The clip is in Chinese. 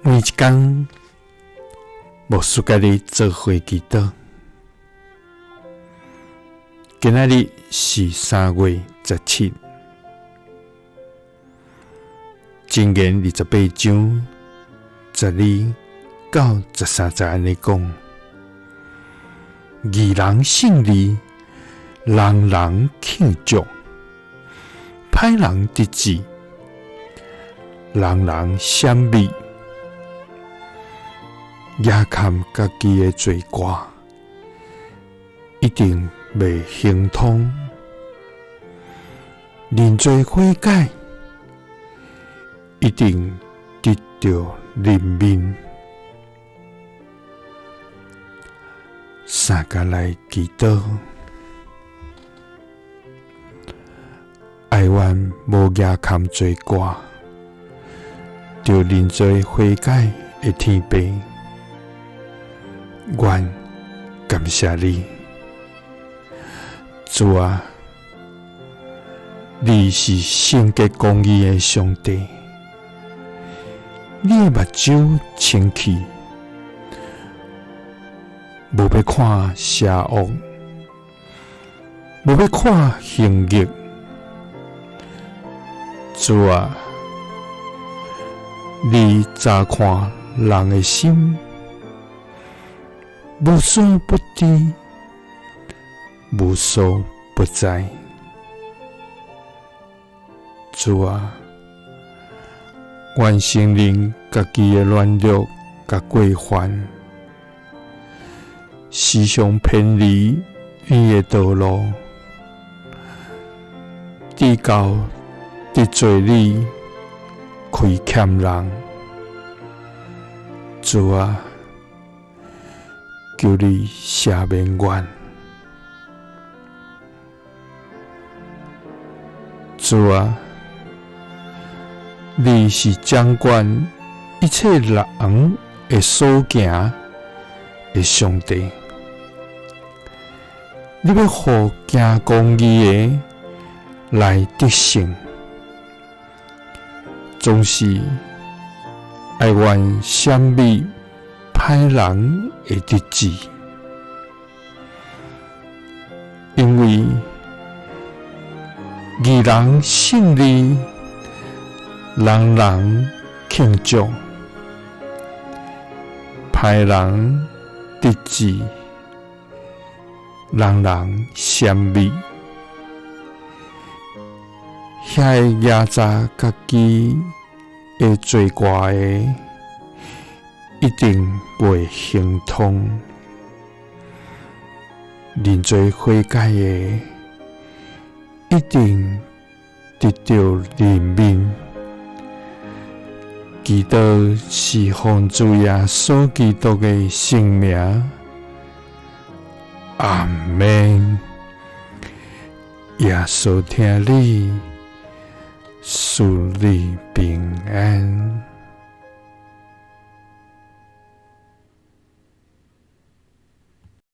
每一天，牧师甲你做伙祈祷。今仔日是3月17日，箴言28章12到13節安尼講：義人勝利，人人慶祝；歹人得志，人人閃避。也看家己的罪過，一定袂亨通；認罪悔改，一定得到人民。三甲來祈禱，愛願無也看罪過，着認罪悔改的天父。願感謝你，主啊！你是聖潔公義的上帝，你的目睭清氣，無要看邪惡，無要看刑虐。主啊！你查看人的心。無所不知，無所不在。主啊，願承認家己的軟弱甲過犯，時常偏離你的道路，直到得罪你，虧欠人。主啊！求你赦免阮，主啊！你是掌管一切人的所行的上帝，你要互行公義的來得勝，總是愛願閃避歹人的得志，因為義人勝利，人人慶祝；歹人得志，人人閃避。遐個壓榨家己的罪過的，一定袂亨通；認罪悔改的，一定得到人民。祈禱是奉主耶穌基督的聖名，阿們。耶穌聽你，賜你平安。